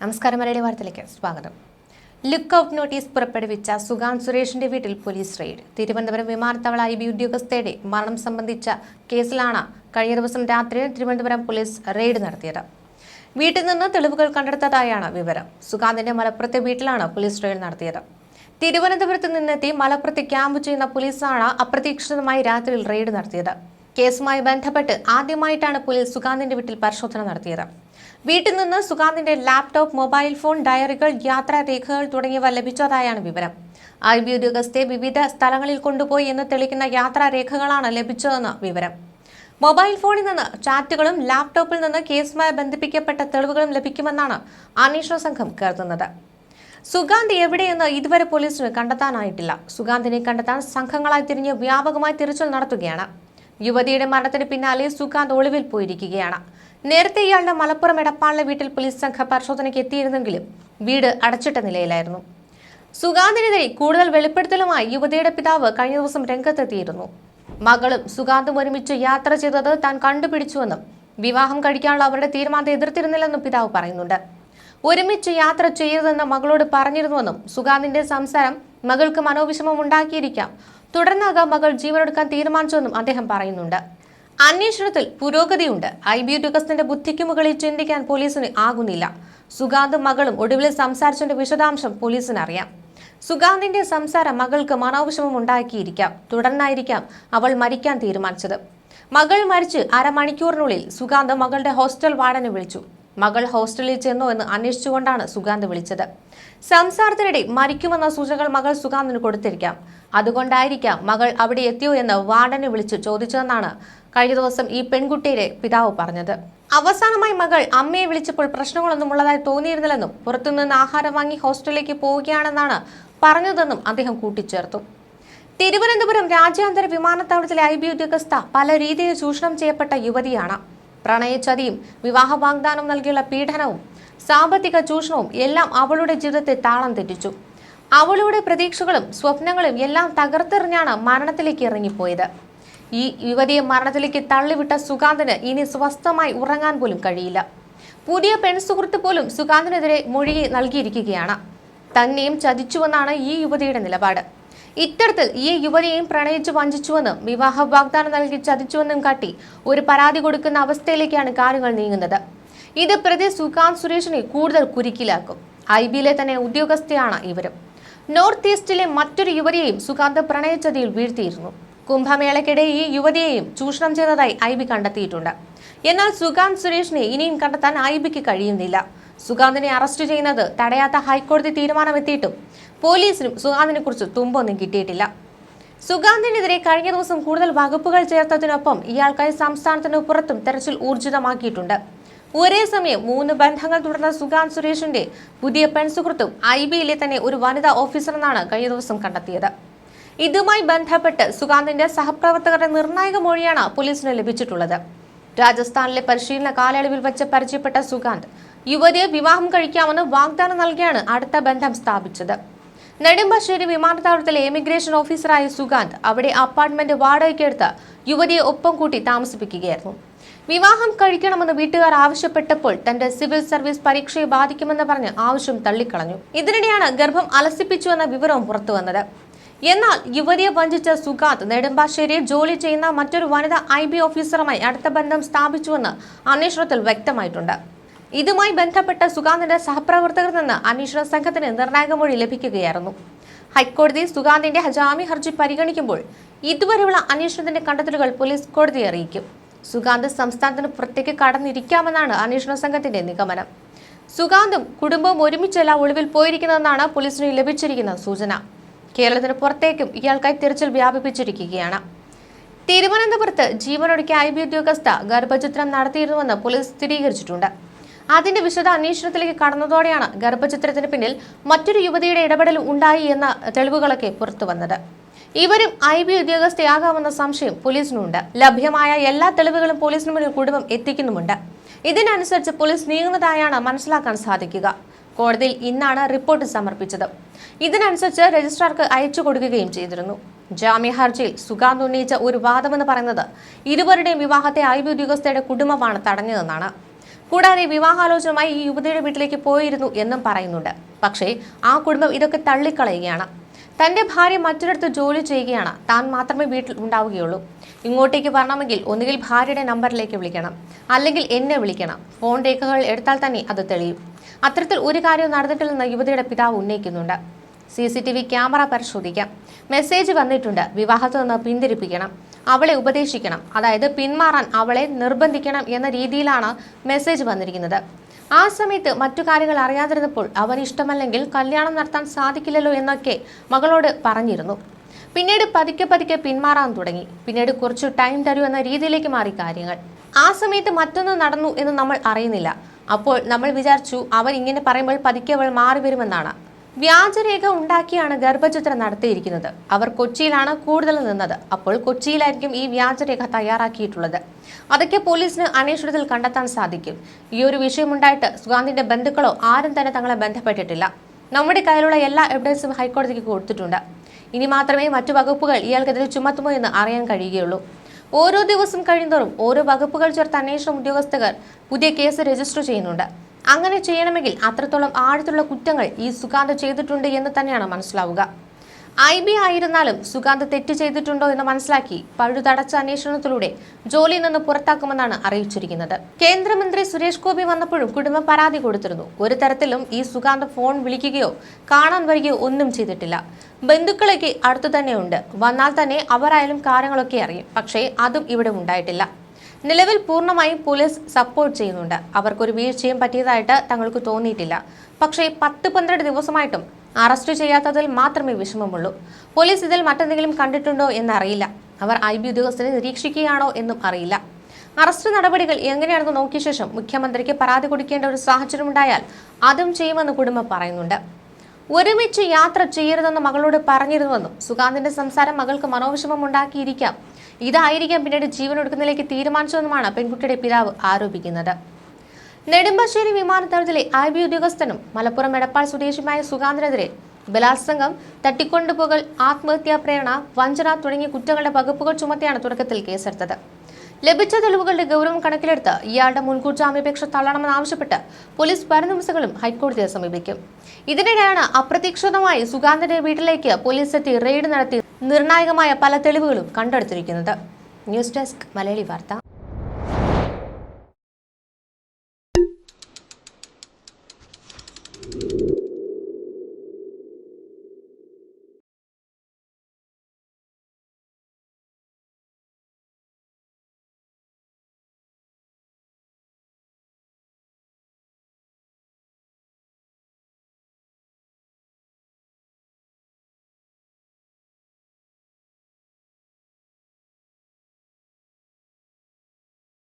നമസ്കാരം. മലയാളി വാർത്തയിലേക്ക് സ്വാഗതം. ലുക്ക് ഔട്ട് നോട്ടീസ് പുറപ്പെടുവിച്ച സുഗാന്ത് സുരേഷിന്റെ വീട്ടിൽ പോലീസ് റെയ്ഡ്. തിരുവനന്തപുരം വിമാനത്താവള IB ഉദ്യോഗസ്ഥയുടെ മരണം സംബന്ധിച്ച കേസിലാണ് കഴിഞ്ഞ ദിവസം രാത്രി തിരുവനന്തപുരം പോലീസ് റെയ്ഡ് നടത്തിയത്. വീട്ടിൽ നിന്ന് തെളിവുകൾ കണ്ടെടുത്തതായാണ് വിവരം. സുഗാന്തിന്റെ മലപ്പുറത്തെ വീട്ടിലാണ് പോലീസ് റെയ്ഡ് നടത്തിയത്. തിരുവനന്തപുരത്ത് നിന്നെത്തി മലപ്പുറത്ത് ക്യാമ്പ് ചെയ്യുന്ന പോലീസാണ് അപ്രതീക്ഷിതമായി രാത്രിയിൽ റെയ്ഡ് നടത്തിയത്. കേസുമായി ബന്ധപ്പെട്ട് ആദ്യമായിട്ടാണ് പോലീസ് സുഗാന്തിന്റെ വീട്ടിൽ പരിശോധന നടത്തിയത്. വീട്ടിൽ നിന്ന് സുഗാന്തിന്റെ ലാപ്ടോപ്പ്, മൊബൈൽ ഫോൺ, ഡയറികൾ, യാത്രാരേഖകൾ തുടങ്ങിയവ ലഭിച്ചതായാണ് വിവരം. IB ഉദ്യോഗസ്ഥയെ വിവിധ സ്ഥലങ്ങളിൽ കൊണ്ടുപോയി എന്ന് തെളിയിക്കുന്ന യാത്രാരേഖകളാണ് ലഭിച്ചതെന്ന് വിവരം. മൊബൈൽ ഫോണിൽ നിന്ന് ചാറ്റുകളും ലാപ്ടോപ്പിൽ നിന്ന് കേസുമായി ബന്ധിപ്പിക്കപ്പെട്ട തെളിവുകളും ലഭിക്കുമെന്നാണ് അന്വേഷണ സംഘം കരുതുന്നത്. സുഗാന്ത് എവിടെയെന്ന് ഇതുവരെ പോലീസിന് കണ്ടെത്താനായിട്ടില്ല. സുഗാന്തിനെ കണ്ടെത്താൻ സംഘങ്ങളായി തിരിഞ്ഞ് വ്യാപകമായി തിരച്ചിൽ നടത്തുകയാണ്. യുവതിയുടെ മരണത്തിന് പിന്നാലെ സുഗാന്ത് ഒളിവിൽ പോയിരിക്കുകയാണ്. നേരത്തെ ഇയാളുടെ മലപ്പുറം എടപ്പാളിലെ വീട്ടിൽ പോലീസ് സംഘം പരിശോധനയ്ക്ക് എത്തിയിരുന്നെങ്കിലും വീട് അടച്ചിട്ട നിലയിലായിരുന്നു. സുഗാന്തിനെതിരെ കൂടുതൽ വെളിപ്പെടുത്തലുമായി യുവതിയുടെ പിതാവ് കഴിഞ്ഞ ദിവസം രംഗത്തെത്തിയിരുന്നു. മകളും സുഗാന്തും ഒരുമിച്ച് യാത്ര ചെയ്തത് താൻ കണ്ടുപിടിച്ചുവെന്നും വിവാഹം കഴിക്കാനുള്ള അവരുടെ തീരുമാനത്തെ എതിർത്തിരുന്നില്ലെന്നും പിതാവ് പറയുന്നുണ്ട്. ഒരുമിച്ച് യാത്ര ചെയ്യരുതെന്ന് മകളോട് പറഞ്ഞിരുന്നുവെന്നും സുഗാന്തിന്റെ സംസാരം മകൾക്ക് മനോവിഷമം ഉണ്ടാക്കിയിരിക്കാം, തുടർന്നാകാം മകൾ ജീവനെടുക്കാൻ തീരുമാനിച്ചുവെന്നും അദ്ദേഹം പറയുന്നുണ്ട്. അന്വേഷണത്തിൽ പുരോഗതിയുണ്ട്. IB ഉദ്യോഗസ്ഥന്റെ ബുദ്ധിക്ക് മുകളിൽ ചിന്തിക്കാൻ പോലീസിന് ആകുന്നില്ല. സുഗാന്തും മകളും ഒടുവിൽ സംസാരിച്ചതിന്റെ വിശദാംശം പോലീസിന് അറിയാം. സുഗാന്തിന്റെ സംസാരം മകൾക്ക് മനോവിഷമം ഉണ്ടാക്കിയിരിക്കാം, തുടർന്നായിരിക്കാം അവൾ മരിക്കാൻ തീരുമാനിച്ചത്. മകൾ മരിച്ച് അരമണിക്കൂറിനുള്ളിൽ സുഗാന്ത് മകളുടെ ഹോസ്റ്റൽ വാർഡനെ വിളിച്ചു. മകൾ ഹോസ്റ്റലിൽ ചെന്നോ എന്ന് അന്വേഷിച്ചുകൊണ്ടാണ് സുഗാന്ത് വിളിച്ചത്. സംസാരത്തിനിടെ മരിക്കുമെന്ന സൂചനകൾ മകൾ സുഗാന്തിന് കൊടുത്തിരിക്കാം. അതുകൊണ്ടായിരിക്കാം മകൾ അവിടെ എത്തിയോ എന്ന് വാർഡനെ വിളിച്ച് ചോദിച്ചതെന്നാണ് കഴിഞ്ഞ ദിവസം ഈ പെൺകുട്ടിയുടെ പിതാവ് പറഞ്ഞത്. അവസാനമായി മകൾ അമ്മയെ വിളിച്ചപ്പോൾ പ്രശ്നങ്ങളൊന്നും ഉള്ളതായി തോന്നിയിരുന്നില്ലെന്നും പുറത്തുനിന്ന് ആഹാരം വാങ്ങി ഹോസ്റ്റലിലേക്ക് പോവുകയാണെന്നാണ് പറഞ്ഞതെന്നും അദ്ദേഹം കൂട്ടിച്ചേർത്തു. തിരുവനന്തപുരം രാജ്യാന്തര വിമാനത്താവളത്തിലെ IB ഉദ്യോഗസ്ഥ പല രീതിയിൽ ചൂഷണം ചെയ്യപ്പെട്ട യുവതിയാണ്. പ്രണയച്ചതിയും വിവാഹ വാഗ്ദാനം നൽകിയുള്ള പീഡനവും സാമ്പത്തിക ചൂഷണവും എല്ലാം അവളുടെ ജീവിതത്തെ താളം തെറ്റിച്ചു. അവളുടെ പ്രതീക്ഷകളും സ്വപ്നങ്ങളും എല്ലാം തകർത്തെറിഞ്ഞാണ് മരണത്തിലേക്ക് ഇറങ്ങിപ്പോയത്. ഈ യുവതിയെ മരണത്തിലേക്ക് തള്ളിവിട്ട സുഗാന്തിന് ഇനി സ്വസ്ഥമായി ഉറങ്ങാൻ പോലും കഴിയില്ല. പുതിയ പെൺസുഹൃത്ത് പോലും സുഗാന്തിനെതിരെ മൊഴി നൽകിയിരിക്കുകയാണ്. തന്നെയും ചതിച്ചുവെന്നാണ് ഈ യുവതിയുടെ നിലപാട്. ഇത്തരത്തിൽ ഈ യുവതിയെയും പ്രണയിച്ച് വഞ്ചിച്ചുവെന്നും വിവാഹ വാഗ്ദാനം നൽകി ചതിച്ചുവെന്നും കാട്ടി ഒരു പരാതി കൊടുക്കുന്ന അവസ്ഥയിലേക്കാണ് കാര്യങ്ങൾ നീങ്ങുന്നത്. ഇത് പ്രതി സുഗാന്ത് സുരേഷിനെ കൂടുതൽ കുരുക്കിലാക്കും. IBയിലെ തന്നെ ഉദ്യോഗസ്ഥയാണ് ഇവരും. നോർത്ത് ഈസ്റ്റിലെ മറ്റൊരു യുവതിയെയും സുഗാന്ത് പ്രണയച്ചതിയിൽ വീഴ്ത്തിയിരുന്നു. കുംഭമേളയ്ക്കിടെ ഈ യുവതിയെയും ചൂഷണം ചെയ്തതായി IB കണ്ടെത്തിയിട്ടുണ്ട്. എന്നാൽ സുഗാന്ത് സുരേഷിനെ ഇനിയും കണ്ടെത്താൻ IBക്ക് കഴിയുന്നില്ല. സുഗാന്തിനെ അറസ്റ്റ് ചെയ്യുന്നത് തടയാത്ത ഹൈക്കോടതി തീരുമാനമെത്തിയിട്ടും പോലീസിനും സുഗാന്തിനെ കുറിച്ച് തുമ്പൊന്നും കിട്ടിയിട്ടില്ല. സുഗാന്തിനെതിരെ കഴിഞ്ഞ ദിവസം കൂടുതൽ വകുപ്പുകൾ ചേർത്തതിനൊപ്പം ഇയാൾക്കായി സംസ്ഥാനത്തിന് പുറത്തും തെരച്ചിൽ ഊർജിതമാക്കിയിട്ടുണ്ട്. ഒരേ സമയം 3 ബന്ധങ്ങൾ തുടർന്ന സുഗാന്ത് സുരേഷിന്റെ പുതിയ പെൺസുഹൃത്തും IBയിലെ തന്നെ ഒരു വനിതാ ഓഫീസറെന്നാണ് കഴിഞ്ഞ ദിവസം കണ്ടെത്തിയത്. ഇതുമായി ബന്ധപ്പെട്ട് സുഗാന്തിന്റെ സഹപ്രവർത്തകരുടെ നിർണായക മൊഴിയാണ് പോലീസിന് ലഭിച്ചിട്ടുള്ളത്. രാജസ്ഥാനിലെ പരിശീലന കാലയളവിൽ വെച്ച് പരിചയപ്പെട്ട സുഗാന്ത് യുവതിയെ വിവാഹം കഴിക്കാമെന്ന് വാഗ്ദാനം നൽകിയാണ് അടുത്ത ബന്ധം സ്ഥാപിച്ചത്. നെടുമ്പാശ്ശേരി വിമാനത്താവളത്തിലെ എമിഗ്രേഷൻ ഓഫീസറായ സുഗാന്ത് അവിടെ അപ്പാർട്ട്മെന്റ് വാടകയ്ക്കെടുത്ത് യുവതിയെ ഒപ്പം കൂട്ടി താമസിപ്പിക്കുകയായിരുന്നു. വിവാഹം കഴിക്കണമെന്ന് വീട്ടുകാർ ആവശ്യപ്പെട്ടപ്പോൾ തന്റെ സിവിൽ സർവീസ് പരീക്ഷയെ ബാധിക്കുമെന്ന് പറഞ്ഞ് ആവശ്യം തള്ളിക്കളഞ്ഞു. ഇതിനിടെയാണ് ഗർഭം അലസിപ്പിച്ചുവെന്ന വിവരവും പുറത്തുവന്നത്. എന്നാൽ യുവതിയെ വഞ്ചിച്ച സുഗാന്ത് നെടുമ്പാശ്ശേരിയിൽ ജോലി ചെയ്യുന്ന മറ്റൊരു വനിതാ IB ഓഫീസറുമായി അടുത്ത ബന്ധം സ്ഥാപിച്ചുവെന്ന് അന്വേഷണത്തിൽ വ്യക്തമായിട്ടുണ്ട്. ഇതുമായി ബന്ധപ്പെട്ട സുഗാന്തിന്റെ സഹപ്രവർത്തകരിൽ നിന്ന് അന്വേഷണ സംഘത്തിന് നിർണായക മൊഴി ലഭിക്കുകയായിരുന്നു. ഹൈക്കോടതി സുഗാന്തിന്റെ ജാമ്യ ഹർജി പരിഗണിക്കുമ്പോൾ ഇതുവരെയുള്ള അന്വേഷണത്തിന്റെ കണ്ടെത്തലുകൾ പോലീസ് കോടതിയെ അറിയിക്കും. സുഗാന്ത് സംസ്ഥാനത്തിന് പുറത്തേക്ക് കടന്നിരിക്കാമെന്നാണ് അന്വേഷണ സംഘത്തിന്റെ നിഗമനം. സുഗാന്തും കുടുംബവും ഒരുമിച്ചല്ല ഒളിവിൽ പോയിരിക്കുന്നതെന്നാണ് പോലീസിന് ലഭിച്ചിരിക്കുന്ന സൂചന. കേരളത്തിന് പുറത്തേക്കും ഇയാൾക്കായി തിരച്ചിൽ വ്യാപിപ്പിച്ചിരിക്കുകയാണ്. തിരുവനന്തപുരത്ത് ജീവനൊടുക്കിയ IB ഉദ്യോഗസ്ഥ ഗർഭചിത്രം നടത്തിയിരുന്നുവെന്ന് പോലീസ് സ്ഥിരീകരിച്ചിട്ടുണ്ട്. അതിന്റെ വിശദ അന്വേഷണത്തിലേക്ക് കടന്നതോടെയാണ് ഗർഭചിത്രത്തിന് പിന്നിൽ മറ്റൊരു യുവതിയുടെ ഇടപെടൽ ഉണ്ടായി എന്ന തെളിവുകളൊക്കെ പുറത്തു വന്നത്. ഇവരും IB ഉദ്യോഗസ്ഥയാകാമെന്ന സംശയം പോലീസിനുണ്ട്. ലഭ്യമായ എല്ലാ തെളിവുകളും പോലീസിന് മുന്നിൽ കുടുംബം എത്തിക്കുന്നുമുണ്ട്. ഇതിനനുസരിച്ച് പോലീസ് നീങ്ങുന്നതായാണ് മനസ്സിലാക്കാൻ സാധിക്കുക. കോടതിയിൽ ഇന്നാണ് റിപ്പോർട്ട് സമർപ്പിച്ചത്. ഇതിനനുസരിച്ച് രജിസ്ട്രാർക്ക് അയച്ചു കൊടുക്കുകയും ചെയ്തിരുന്നു. ജാമ്യ ഹർജിയിൽ സുഗാന്ത് ഉന്നയിച്ച ഒരു വാദമെന്ന് പറയുന്നത് ഇരുവരുടെയും വിവാഹത്തെ IB ഉദ്യോഗസ്ഥയുടെ കുടുംബമാണ് തടഞ്ഞതെന്നാണ്. കൂടാതെ വിവാഹാലോചനയുമായി ഈ യുവതിയുടെ വീട്ടിലേക്ക് പോയിരുന്നു എന്നും പറയുന്നുണ്ട്. പക്ഷേ ആ കുടുംബം ഇതൊക്കെ തള്ളിക്കളയുകയാണ്. തന്റെ ഭാര്യ മറ്റൊരിടത്ത് ജോലി ചെയ്യുകയാണ്, താൻ മാത്രമേ വീട്ടിൽ ഉണ്ടാവുകയുള്ളൂ. ഇങ്ങോട്ടേക്ക് വരണമെങ്കിൽ ഒന്നുകിൽ ഭാര്യയുടെ നമ്പറിലേക്ക് വിളിക്കണം, അല്ലെങ്കിൽ എന്നെ വിളിക്കണം. ഫോൺ രേഖകൾ എടുത്താൽ തന്നെ അത് തെളിയും. അത്തരത്തിൽ ഒരു കാര്യവും നടന്നിട്ടില്ലെന്ന് യുവതിയുടെ പിതാവ് ഉന്നയിക്കുന്നുണ്ട്. CCTV ക്യാമറ പരിശോധിക്കാം, മെസ്സേജ് വന്നിട്ടുണ്ട്, വിവാഹത്തിൽ നിന്ന് പിന്തിരിപ്പിക്കണം, അവളെ ഉപദേശിക്കണം, അതായത് പിന്മാറാൻ അവളെ നിർബന്ധിക്കണം എന്ന രീതിയിലാണ് മെസ്സേജ് വന്നിരിക്കുന്നത്. ആ സമയത്ത് മറ്റു കാര്യങ്ങൾ അറിയാതിരുന്നപ്പോൾ അവന് ഇഷ്ടമല്ലെങ്കിൽ കല്യാണം നടത്താൻ സാധിക്കില്ലല്ലോ എന്നൊക്കെ മകളോട് പറഞ്ഞിരുന്നു. പിന്നീട് പതുക്കെ പിന്മാറാൻ തുടങ്ങി. പിന്നീട് കുറച്ച് ടൈം തരൂ എന്ന രീതിയിലേക്ക് മാറി കാര്യങ്ങൾ. ആ സമയത്ത് മറ്റൊന്ന് നടന്നു എന്ന് നമ്മൾ അറിയുന്നില്ല. അപ്പോൾ നമ്മൾ വിചാരിച്ചു അവൻ ഇങ്ങനെ പറയുമ്പോൾ പതുക്കെ അവൾ മാറി വരുമെന്നാണ്. വ്യാജരേഖ ഉണ്ടാക്കിയാണ് ഗർഭചിത്രം നടത്തിയിരിക്കുന്നത്. അവർ കൊച്ചിയിലാണ് കൂടുതൽ നിന്നത്. അപ്പോൾ കൊച്ചിയിലായിരിക്കും ഈ വ്യാജരേഖ തയ്യാറാക്കിയിട്ടുള്ളത്. അതൊക്കെ പോലീസിന് അന്വേഷണത്തിൽ കണ്ടെത്താൻ സാധിക്കും. ഈ ഒരു വിഷയമുണ്ടായിട്ട് സുഗാന്തിന്റെ ബന്ധുക്കളോ ആരും തന്നെ തങ്ങളെ ബന്ധപ്പെട്ടിട്ടില്ല. നമ്മുടെ കയ്യിലുള്ള എല്ലാ എവിഡൻസും ഹൈക്കോടതിക്ക് കൊടുത്തിട്ടുണ്ട്. ഇനി മാത്രമേ മറ്റു വകുപ്പുകൾ ഇയാൾക്കെതിരെ ചുമത്തുമോ എന്ന് അറിയാൻ കഴിയുകയുള്ളൂ. ഓരോ ദിവസം കഴിയുന്തോറും ഓരോ വകുപ്പുകൾ ചേർത്ത് അന്വേഷണ ഉദ്യോഗസ്ഥർ പുതിയ കേസ് രജിസ്റ്റർ ചെയ്യുന്നുണ്ട്. അങ്ങനെ ചെയ്യണമെങ്കിൽ അത്രത്തോളം ആഴത്തിലുള്ള കുറ്റങ്ങൾ ഈ സുഗാന്ത് ചെയ്തിട്ടുണ്ട് എന്ന് തന്നെയാണ് മനസ്സിലാവുക. IB ആയിരുന്നാലും സുഗാന്ത് തെറ്റ് ചെയ്തിട്ടുണ്ടോ എന്ന് മനസ്സിലാക്കി പഴുതടച്ച അന്വേഷണത്തിലൂടെ ജോലിയിൽ നിന്ന് പുറത്താക്കുമെന്നാണ് അറിയിച്ചിരിക്കുന്നത്. കേന്ദ്രമന്ത്രി സുരേഷ് ഗോപി വന്നപ്പോഴും കുടുംബം പരാതി കൊടുത്തിരുന്നു. ഒരു തരത്തിലും ഈ സുഗാന്ത് ഫോൺ വിളിക്കുകയോ കാണാൻ വരികയോ ഒന്നും ചെയ്തിട്ടില്ല. ബന്ധുക്കളൊക്കെ അടുത്തു തന്നെയുണ്ട്. വന്നാൽ തന്നെ അവരായാലും കാര്യങ്ങളൊക്കെ അറിയും. പക്ഷേ അതും ഇവിടെ ഉണ്ടായിട്ടില്ല. നിലവിൽ പൂർണ്ണമായും പോലീസ് സപ്പോർട്ട് ചെയ്യുന്നുണ്ട്. അവർക്കൊരു വീഴ്ചയും പറ്റിയതായിട്ട് തങ്ങൾക്ക് തോന്നിയിട്ടില്ല. പക്ഷേ 10-12 ദിവസമായിട്ടും അറസ്റ്റ് ചെയ്യാത്തതിൽ മാത്രമേ വിഷമമുള്ളൂ. പോലീസ് ഇതിൽ മറ്റെന്തെങ്കിലും കണ്ടിട്ടുണ്ടോ എന്നറിയില്ല. അവർ IB ഉദ്യോഗസ്ഥരെ നിരീക്ഷിക്കുകയാണോ എന്നും അറിയില്ല. അറസ്റ്റ് നടപടികൾ എങ്ങനെയാണെന്ന് നോക്കിയ ശേഷം മുഖ്യമന്ത്രിക്ക് പരാതി കൊടുക്കേണ്ട ഒരു സാഹചര്യം ഉണ്ടായാൽ അതും ചെയ്യുമെന്ന് കുടുംബം പറയുന്നുണ്ട്. ഒരുമിച്ച് യാത്ര ചെയ്യരുതെന്ന് മകളോട് പറഞ്ഞിരുന്നുവെന്നും സുഗാന്തിന്റെ സംസാരം മകൾക്ക് മനോവിഷമം ഉണ്ടാക്കിയിരിക്കാം. ഇതായിരിക്കാം പിന്നീട് ജീവനൊടുക്കുന്നതിലേക്ക് തീരുമാനിച്ചതെന്നുമാണ് പെൺകുട്ടിയുടെ പിതാവ് ആരോപിക്കുന്നത്. നെടുമ്പാശ്ശേരി വിമാനത്താവളത്തിലെ IB ഉദ്യോഗസ്ഥനും മലപ്പുറം എടപ്പാൾ സ്വദേശിയുമായ സുഗാന്തിനെതിരെ ബലാത്സംഗം, തട്ടിക്കൊണ്ടുപോകൽ, ആത്മഹത്യാ പ്രേരണ, വഞ്ചന തുടങ്ങിയ കുറ്റങ്ങളുടെ വകുപ്പുകൾ ചുമത്തിയാണ് തുടക്കത്തിൽ കേസെടുത്തത്. ലഭിച്ച തെളിവുകളുടെ ഗൗരവം കണക്കിലെടുത്ത് ഇയാളുടെ മുൻകൂർ ജാമ്യാപേക്ഷ തള്ളണമെന്നാവശ്യപ്പെട്ട് പോലീസ് വരും ദിവസങ്ങളും ഹൈക്കോടതിയെ സമീപിക്കും. ഇതിനിടെയാണ് അപ്രതീക്ഷിതമായി സുഗാന്തിന്റെ വീട്ടിലേക്ക് പോലീസ് എത്തി റെയ്ഡ് നടത്തി നിർണായകമായ പല തെളിവുകളും കണ്ടെടുത്തിരിക്കുന്നത്. ന്യൂസ് ഡെസ്ക് മലയാളി വാർത്ത.